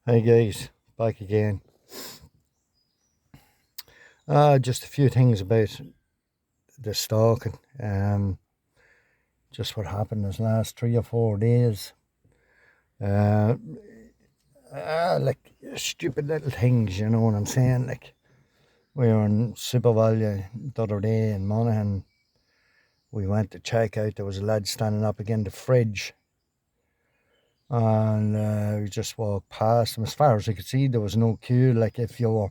Hey guys, back again. Just a few things about the stalking. Just what happened this last 3 or 4 days. Uh, like stupid little things, you know what I'm saying? Like we were in Super Value the other day in Monaghan. We went to check out. There was a lad standing up against the fridge, and we just walked past him. As far as I could see, there was no queue. Like if you were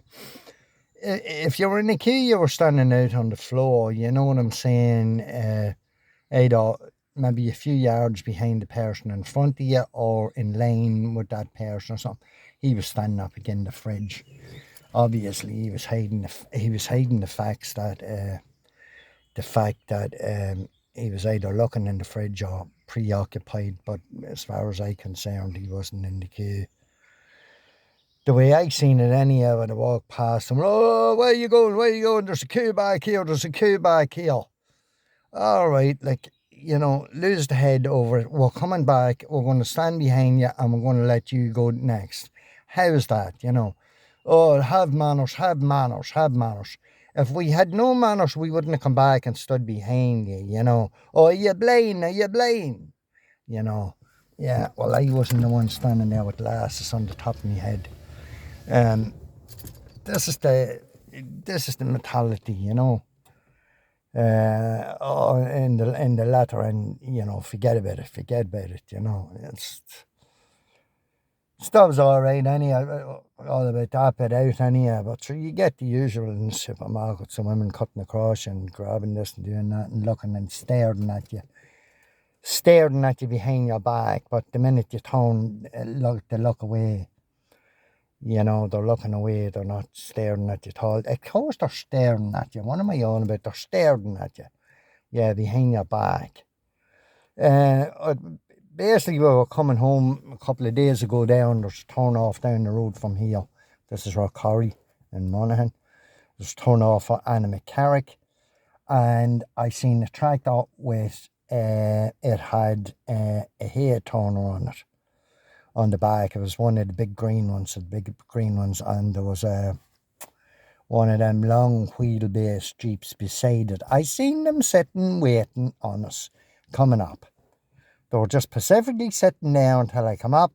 in a queue, you were standing out on the floor. You know what I'm saying? Either maybe a few yards behind the person in front of you, or in lane with that person or something. He was standing up against the fridge. Obviously, he was hiding the facts that the fact that he was either looking in the fridge or preoccupied. But as far as I'm concerned, he wasn't in the queue. The way I seen it anyhow, when I walked past him, oh, where you going? Where you going? There's a queue back here. There's a queue back here. All right, like, lose the head over it. We're coming back. We're going to stand behind you and we're going to let you go next. How's that? Oh, have manners, have manners, have manners. If we had no manners, we wouldn't have come back and stood behind you. Oh, are you blind? Are you blind? You know. Yeah, well, I wasn't the one standing there with glasses on the top of my head. Um, this is the mentality. In the latter, and forget about it. Forget about it. It's stuff's all right anyhow. All about that bit out anyhow. But sure, you get the usual in the supermarket. Some women cutting across and grabbing this and doing that and looking and staring at you behind your back. But the minute you turn, they look away. They're looking away. They're not staring at you at all. Of course, they're staring at you. What am I on about? They're staring at you. Yeah, behind your back. Uh, Basically, we were coming home a couple of days ago down. There's a turn off down the road from here. This is Rockcorry in Monaghan. There's a turn off for Anna-McCarrick. And I seen a tractor with, it had a hay turner on it. On the back, it was one of the big green ones, and there was one of them long wheelbase jeeps beside it. I seen them sitting waiting on us coming up. They were just specifically sitting there until I come up,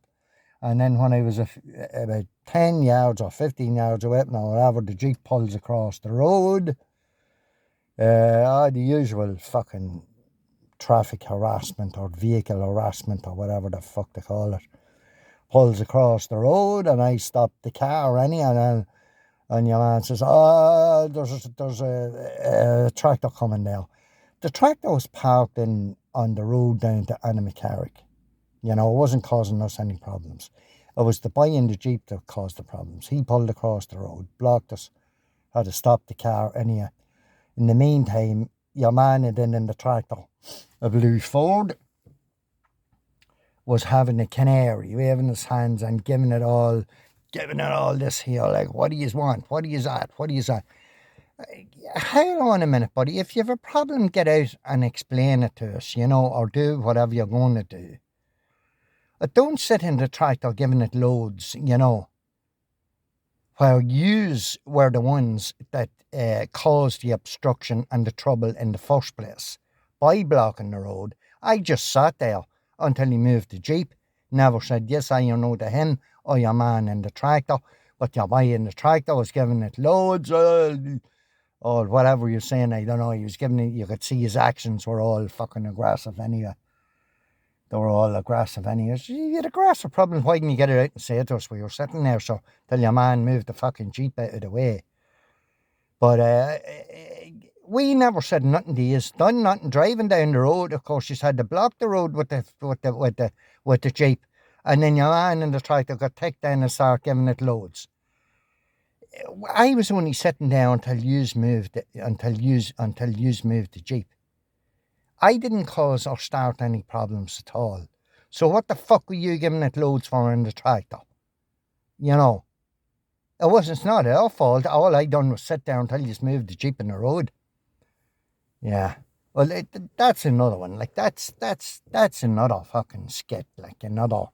and then when I was about 10 yards or 15 yards away, or whatever, the jeep pulls across the road. The usual fucking traffic harassment or vehicle harassment or whatever the fuck they call it. Pulls across the road, and I stop the car and your man says, "Oh, there's a tractor coming now." The tractor was parked on the road down to Anna-McCarrick. It wasn't causing us any problems. It was the boy in the jeep that caused the problems. He pulled across the road, blocked us, had to stop the car anyhow. In the meantime, your man in the tractor, a blue Ford, was having a canary, waving his hands and giving it all this here, like, what do you want? What do you at? What do you at? Hang on a minute, buddy. If you have a problem, get out and explain it to us, or do whatever you're going to do. Don't sit in the tractor giving it loads. Where yous were the ones that caused the obstruction and the trouble in the first place by blocking the road. I just sat there until he moved the jeep. Never said yes, I know to him or your man in the tractor. But your boy in the tractor was giving it loads, or whatever you're saying. I don't know. He was giving it. You could see his actions were all fucking aggressive anyway. They were all aggressive anyway. So you had a aggressive problem. Why didn't you get it out and say it to us? We were sitting there, so till your man moved the fucking jeep out of the way. But we never said nothing to you. Done nothing. Driving down the road, of course, you had to block the road with the jeep, and then your man in the tractor got taken down and started giving it loads. I was only sitting there until yous moved the jeep. I didn't cause or start any problems at all. So what the fuck were you giving it loads for in the tractor? It's not our fault. All I done was sit there until you moved the jeep in the road. Yeah. Well, that's another one. Like, that's another fucking skit. Like, another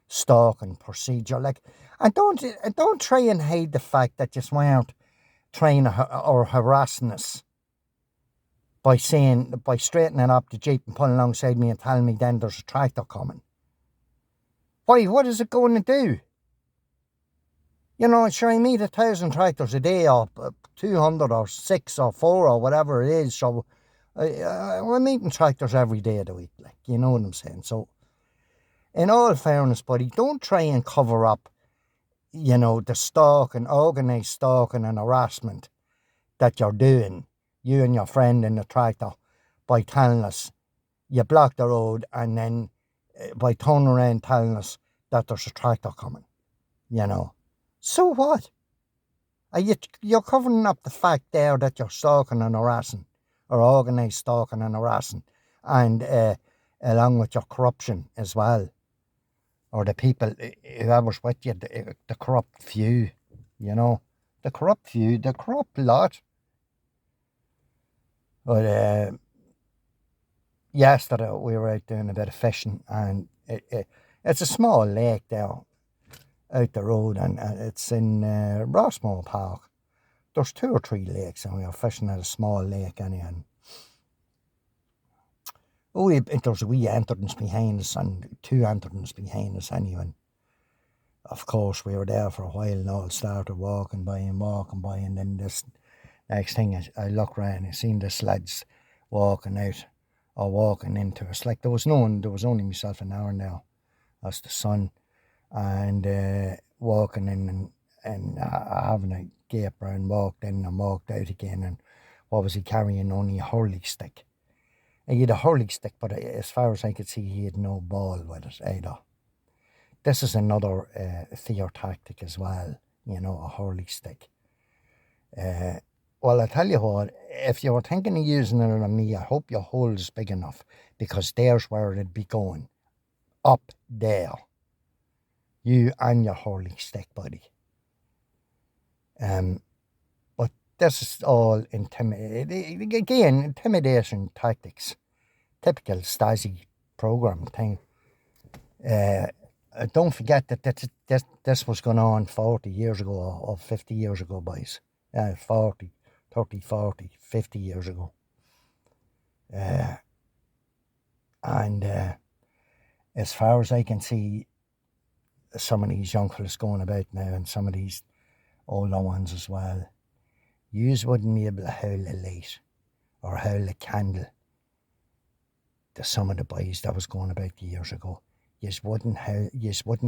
stalking procedure. Like, and don't try and hide the fact that you weren't trying or harassing us by straightening up the Jeep and pulling alongside me and telling me then there's a tractor coming. Why? What is it going to do? You know, sure, I meet 1,000 tractors a day, or 200 or 6 or 4 or whatever it is. So we're meeting tractors every day of the week, like, you know what I'm saying? So, in all fairness, buddy, don't try and cover up, you know, the stalking, organised stalking and harassment that you're doing, you and your friend in the tractor, by telling us you blocked the road, and then by turning around telling us that there's a tractor coming, you know. So what? You're covering up the fact there that you're stalking and harassing, or organised stalking and harassing, and along with your corruption as well, or the people, whoever's with you, the corrupt few, you know, the corrupt few, the corrupt lot. But yesterday we were out doing a bit of fishing, and it's a small lake there out the road, and it's in Rossmore Park. There's 2 or 3 lakes, and we were fishing at a small lake anyhow. There's a wee entrance behind us and 2 entrances behind us anyway. Of course, we were there for a while and all started walking by, and then this next thing I look round and I seen the sleds walking out or walking into us. Like, there was no one, there was only myself and Aaron there. That's the son. And walking in and having a gape round, walked in and walked out again. And what was he carrying? Only a hurley stick. He had a hurley stick, but as far as I could see, he had no ball with it either. This is another fear tactic as well, you know, a hurley stick. Well, I tell you what, if you were thinking of using it on me, I hope your hole is big enough, because there's where it'd be going. Up there. You and your hurley stick, buddy. But this is all intimidation tactics. Typical Stasi program thing. Don't forget that this was going on 40 years ago or 50 years ago, boys. 40, 30, 40, 50 years ago. And as far as I can see, some of these young fellas going about now, and some of these older ones as well, yous wouldn't be able to hold a light or hold a candle to some of the boys that was going about years ago. Yous wouldn't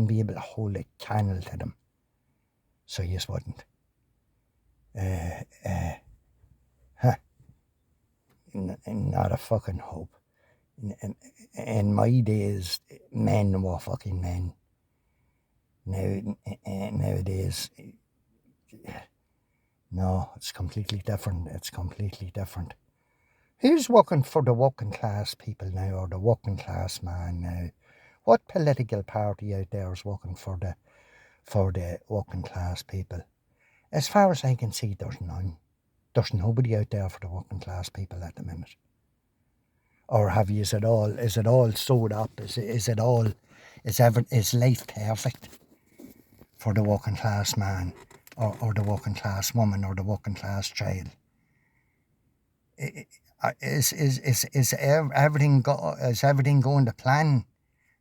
be able to hold a candle to them. So yous wouldn't. Not a fucking hope. In my days, men were fucking men. Nowadays, no, it's completely different. It's completely different. Who's working for the working class people now, or the working class man now? What political party out there is working for the working class people? As far as I can see, there's none. There's nobody out there for the working class people at the minute. Or is it all sewed up? Is life perfect for the working class man, or the working class woman, or the working class child? Is everything going to plan?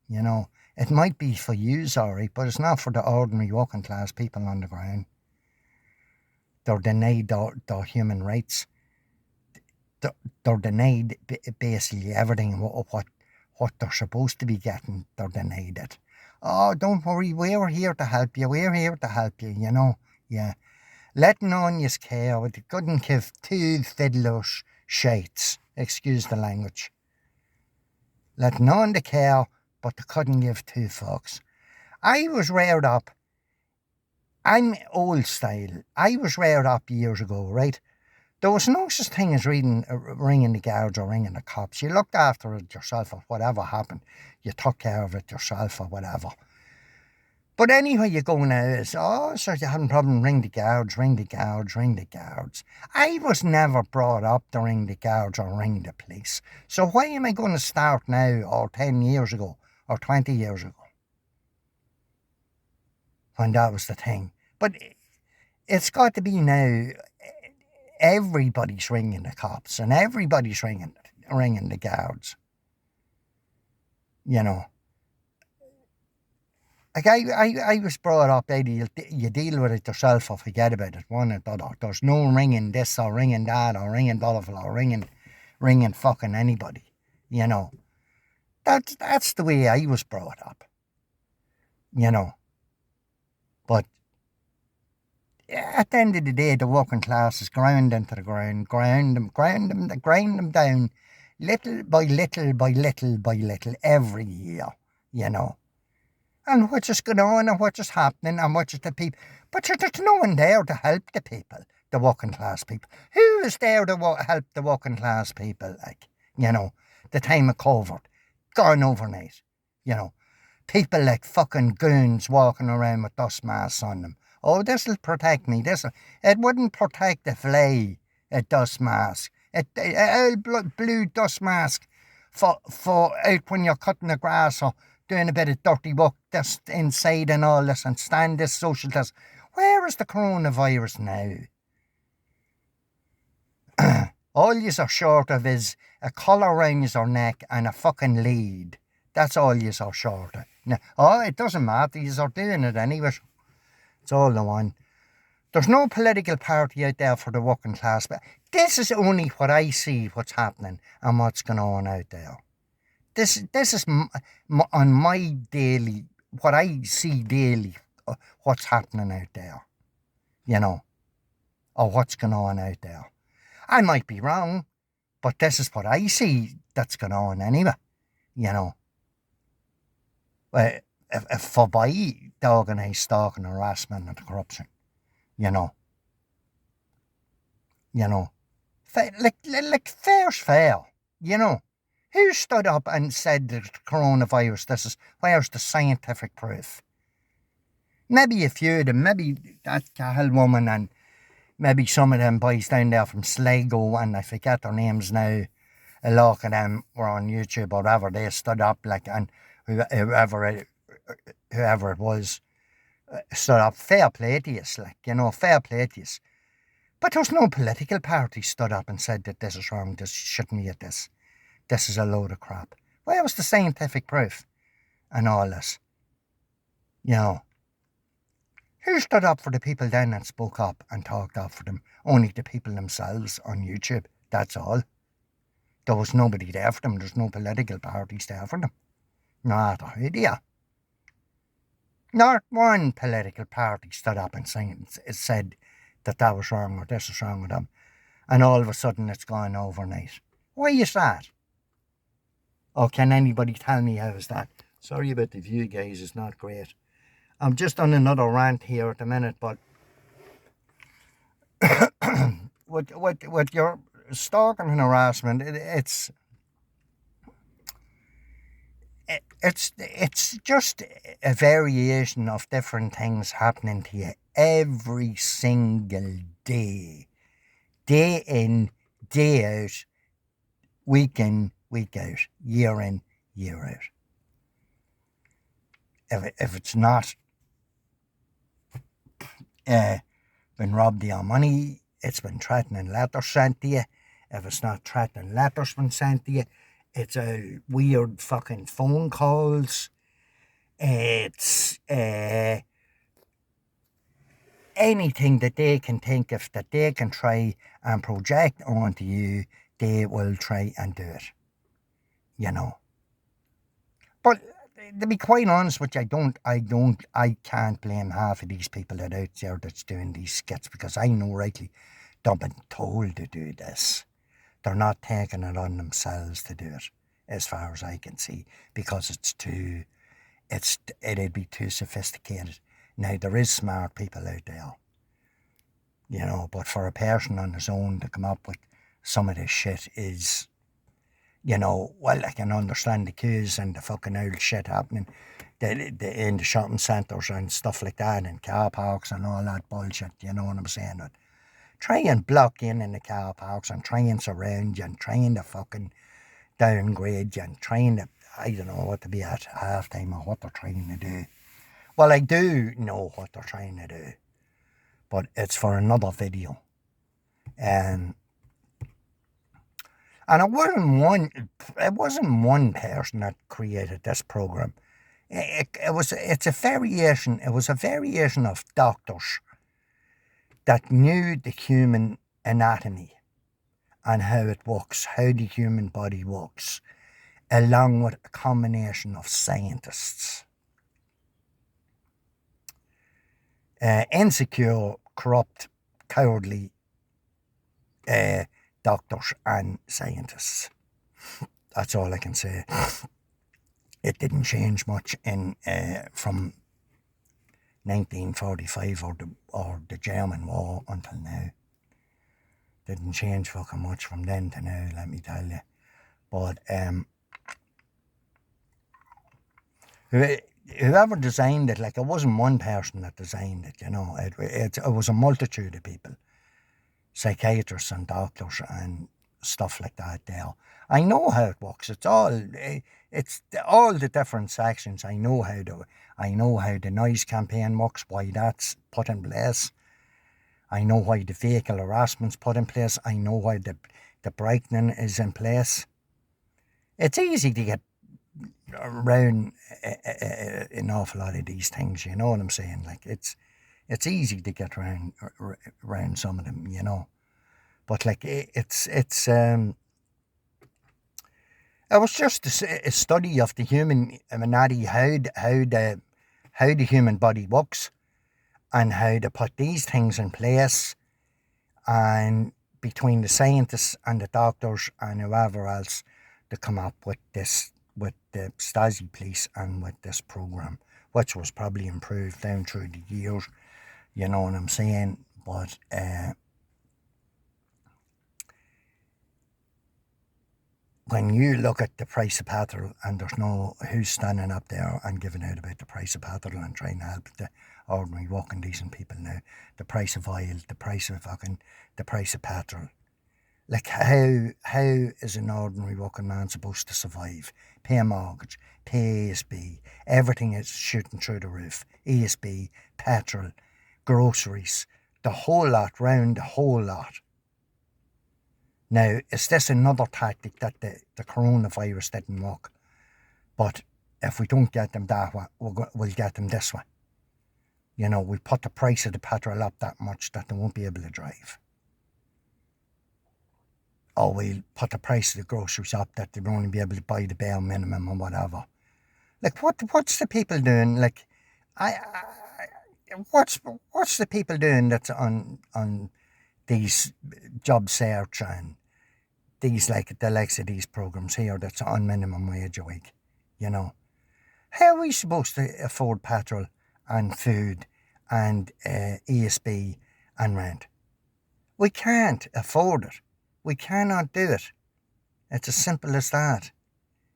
You know, it might be for you, sorry, but it's not for the ordinary working class people on the ground. They're denied their human rights. They're denied basically everything. What they're supposed to be getting, they're denied it. Oh, don't worry, we're here to help you. You know. Yeah. Letting on yous care, but it couldn't give 2 fiddlers shites. Excuse the language. Letting on the care, but they couldn't give 2 fucks. I was reared up. I'm old style. I was reared up years ago, right? There was no such thing as ringing the guards or ringing the cops. You looked after it yourself, or whatever happened, you took care of it yourself or whatever. But anyway, you go now, so you having a problem, ring the guards. I was never brought up to ring the guards or ring the police. So why am I going to start now, or 10 years ago, or 20 years ago? when that was the thing. But it's got to be now. Everybody's ringing the cops and everybody's ringing the guards. You know. Like I was brought up, you deal with it yourself or forget about it. One or the other. There's no ringing this or ringing that or ringing Dolphin or ringing fucking anybody. You know. That's the way I was brought up. You know. But at the end of the day, the working class is ground into the ground, grind them down little by little by little by little every year. You know. And what's just going on and what's just happening and what's just the people. But there's no one there to help the people, the working class people. Who is there to help the working class people, like, you know, the time of COVID, gone overnight, you know. People like fucking goons walking around with dust masks on them. Oh, this'll protect me, it wouldn't protect a fly, a dust mask. A blue dust mask for out when you're cutting the grass or doing a bit of dirty work just inside and all this and stand this social test. Where is the coronavirus now? All yous are short of is a collar around your neck and a fucking lead. That's all yous are short of. Now, it doesn't matter, yous are doing it anyway. It's all the one. There's no political party out there for the working class, but this is only what I see, what's happening and what's going on out there. This is on my daily, what I see daily, what's happening out there, you know, or what's going on out there. I might be wrong, but this is what I see that's going on anyway, you know. If for by the organised stalking, harassment and corruption, you know. Like fair's fair, you know. Who stood up and said the coronavirus, where's the scientific proof? Maybe a few of them, maybe that Cahill woman and maybe some of them boys down there from Sligo, and I forget their names now, a lot of them were on YouTube or whatever, they stood up like, and whoever it was, stood up. Fair play to us, like, you know, fair play to us. But there's no political party stood up and said that this is wrong, this shouldn't be at this. This is a load of crap. Where was the scientific proof and all this? You know, who stood up for the people then and spoke up and talked up for them? Only the people themselves on YouTube, that's all. There was nobody there for them. There's no political parties there for them. Not a idea. Not one political party stood up and said that was wrong or this is wrong with them. And all of a sudden it's gone overnight. Why is that? Or can anybody tell me how is that? Sorry about the view, guys, it's not great. I'm just on another rant here at the minute, but with your stalking and harassment, it's just a variation of different things happening to you every single day. Day in, day out, week in, week out, year in, year out. If it's not been robbed of your money, it's been threatening letters sent to you. If it's not threatening letters been sent to you, it's a weird fucking phone calls. It's anything that they can think of that they can try and project onto you, they will try and do it. You know. But to be quite honest with you, I can't blame half of these people that out there that's doing these skits, because I know rightly they've been told to do this. They're not taking it on themselves to do it, as far as I can see, because it'd be too sophisticated. Now, there is smart people out there, you know, but for a person on his own to come up with some of this shit is, you know, well, I can understand the queues and the fucking old shit happening in the shopping centres and stuff like that, and car parks and all that bullshit, you know what I'm saying? But try and block in the car parks and try and surround you and trying to fucking downgrade you and trying to, I don't know what to be at half time or what they're trying to do. Well, I do know what they're trying to do, but it's for another video. And it wasn't one person that created this program. It's a variation. It was a variation of doctors that knew the human anatomy and how it works, how the human body works, along with a combination of scientists. Insecure, corrupt, cowardly doctors and scientists. That's all I can say. It didn't change much from 1945 or the German War until now. Didn't change fucking much from then to now, let me tell you. But whoever designed it, like, it wasn't one person that designed it, you know. It was a multitude of people, psychiatrists and doctors and stuff like that there. I know how it works. It's all the different sections. I know how the noise campaign works, why that's put in place. I know why the vehicle harassment's put in place. I know why the brightening is in place. It's easy to get around an awful lot of these things, you know what I'm saying? Like, it's easy to get around some of them, you know. But like, it was just a study of the human anatomy, how the human body works, and how to put these things in place, and between the scientists and the doctors and whoever else, to come up with this, with the Stasi police, and with this program, which was probably improved down through the years, you know what I'm saying? But when you look at the price of petrol, and there's no who's standing up there and giving out about the price of petrol and trying to help the ordinary working decent people now, the price of oil, the price of petrol. Like, how is an ordinary working man supposed to survive? Pay a mortgage, pay ESB, everything is shooting through the roof. ESB, petrol, groceries, the whole lot, round the whole lot. Now, is this another tactic that the coronavirus didn't work? But if we don't get them that way, we'll get them this way. You know, we put the price of the petrol up that much that they won't be able to drive. Or we'll put the price of the groceries up that they'll only be able to buy the bare minimum or whatever. Like, what's the people doing? Like, what's the people doing that's on these job search and these, like, the likes of these programs here that's on minimum wage a week, you know? How are we supposed to afford petrol and food and ESB and rent? We can't afford it. We cannot do it. It's as simple as that.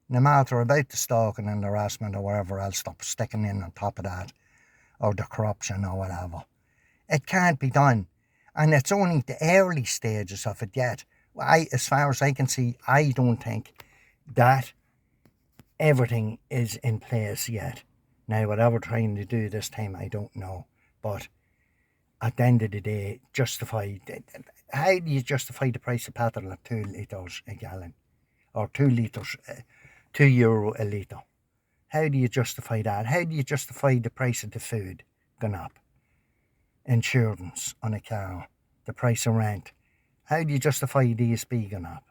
No matter about the stalking and the harassment or whatever else they're sticking in on top of that, or the corruption or whatever. It can't be done. And it's only the early stages of it yet. As far as I can see, I don't think that everything is in place yet. Now, whatever trying to do this time, I don't know. But at the end of the day, how do you justify the price of petrol at 2 litres a gallon? Or 2 litres, €2 a litre? How do you justify that? How do you justify the price of the food going up? Insurance on a car, the price of rent. How do you justify DSB going up?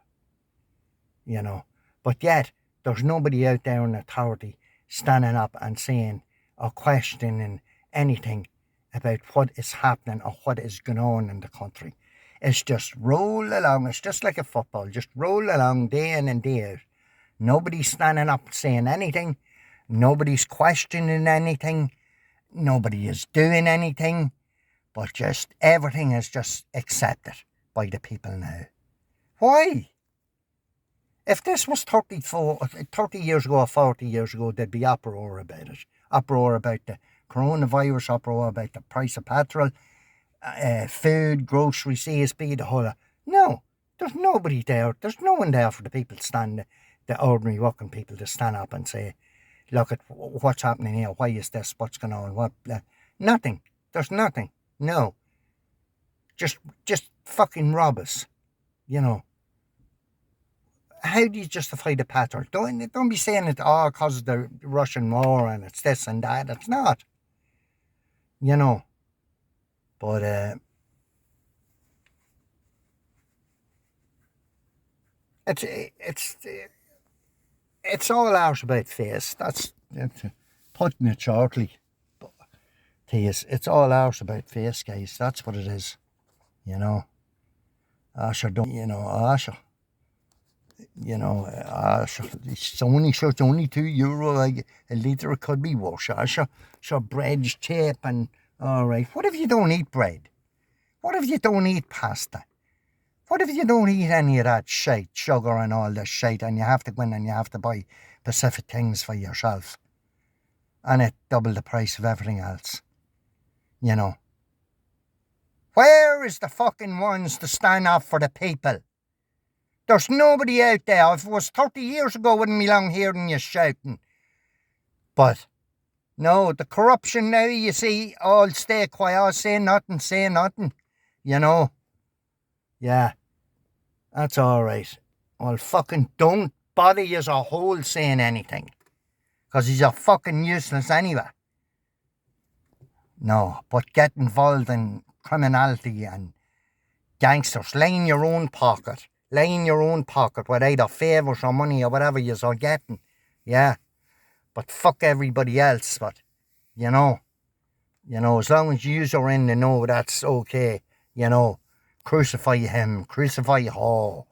You know, but yet there's nobody out there in authority standing up and saying or questioning anything about what is happening or what is going on in the country. It's just roll along. It's just like a football. Just roll along day in and day out. Nobody's standing up saying anything. Nobody's questioning anything. Nobody is doing anything. But just everything is just accepted by the people now. Why? If this was 30 years ago or 40 years ago, there'd be uproar about it. Uproar about the coronavirus, uproar about the price of petrol, food, groceries, CSB, the whole lot. No, there's nobody there. There's no one there for the people the ordinary working people to stand up and say, look at what's happening here. Why is this? What's going on? What? Nothing. There's nothing. No. Just fucking rob us. You know. How do you justify the pattern? Don't be saying it all because of the Russian war and it's this and that. It's not. You know. But it's all out about face. That's putting it shortly. It's all out about face, guys. That's what it is. You know. Sure, don't you know? Sure. You know, it's only €2 like a litre. It could be worse. Sure, bread's cheap and all right. What if you don't eat bread? What if you don't eat pasta? What if you don't eat any of that shite, sugar and all this shite, and you have to go in and you have to buy specific things for yourself, and it double the price of everything else? You know. Where is the fucking ones to stand up for the people? There's nobody out there. If it was 30 years ago, I wouldn't be long hearing you shouting. But, no, the corruption now, you see, all stay quiet, say nothing, you know. Yeah, that's all right. Well, fucking don't bother you as a whole saying anything. Because he's a fucking useless anyway. No, but get involved in criminality and gangsters, line your own pocket with either favours or money or whatever you're getting. Yeah. But fuck everybody else. But, you know, as long as you are in the know, that's okay. You know, crucify him, crucify her,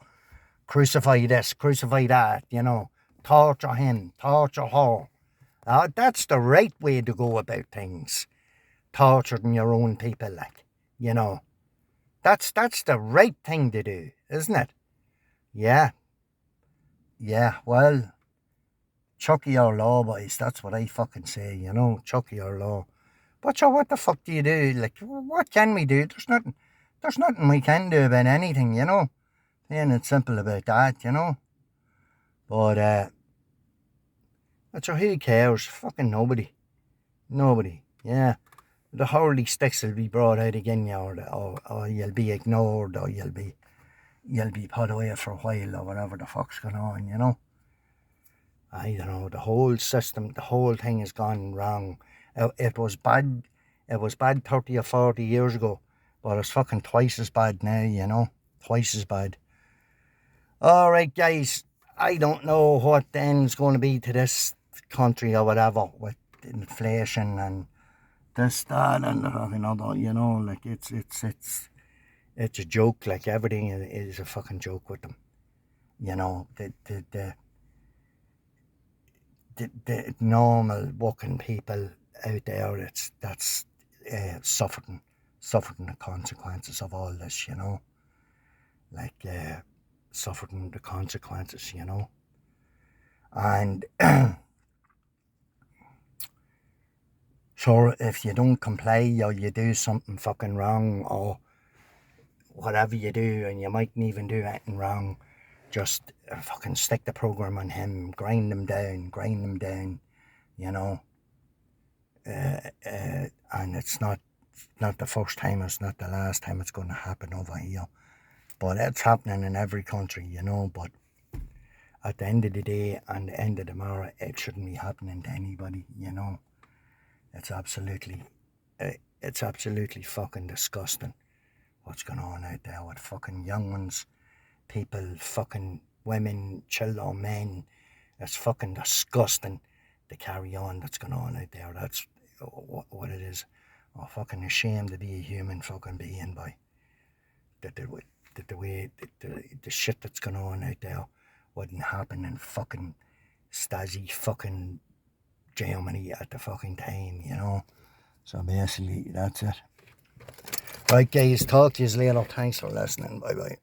crucify this, crucify that, you know, torture him, torture her. That's the right way to go about things. Torturing your own people, like, you know. That's the right thing to do, isn't it? Yeah, well, chuck your law, boys. That's what I fucking say, you know, chuck your law. But sure, what the fuck do you do? Like, what can we do? There's nothing we can do about anything, you know. Plain and simple about that, you know. But, sure, who cares? Fucking nobody, yeah. The holy sticks will be brought out again, or you'll be ignored, or you'll be put away for a while, or whatever the fuck's going on, you know. I don't know, the whole system, the whole thing has gone wrong. It was bad 30 or 40 years ago, but it's fucking twice as bad now, you know. Twice as bad. Alright, guys, I don't know what the end's going to be to this country or whatever, with inflation and this, that, and another, you know, like, it's a joke. Like, everything is a fucking joke with them. You know, the normal working people out there, that's suffering the consequences of all this, you know. Like, suffering the consequences, you know. And sure, if you don't comply, or you do something fucking wrong, or whatever you do, and you mightn't even do anything wrong, just fucking stick the program on him, grind them down, you know. And it's not the first time, it's not the last time it's going to happen over here. But it's happening in every country, you know. But at the end of the day, and the end of tomorrow, it shouldn't be happening to anybody, you know. It's absolutely fucking disgusting what's going on out there with fucking young ones, people, fucking women, children, men. It's fucking disgusting, the carry on that's going on out there. That's what it is. Oh, fucking ashamed to be a human fucking being, by the way the shit that's going on out there wouldn't happen in fucking Stasi fucking Germany at the fucking time, you know. So basically, that's it. Right, guys, talk to you later. Thanks for listening. Bye bye.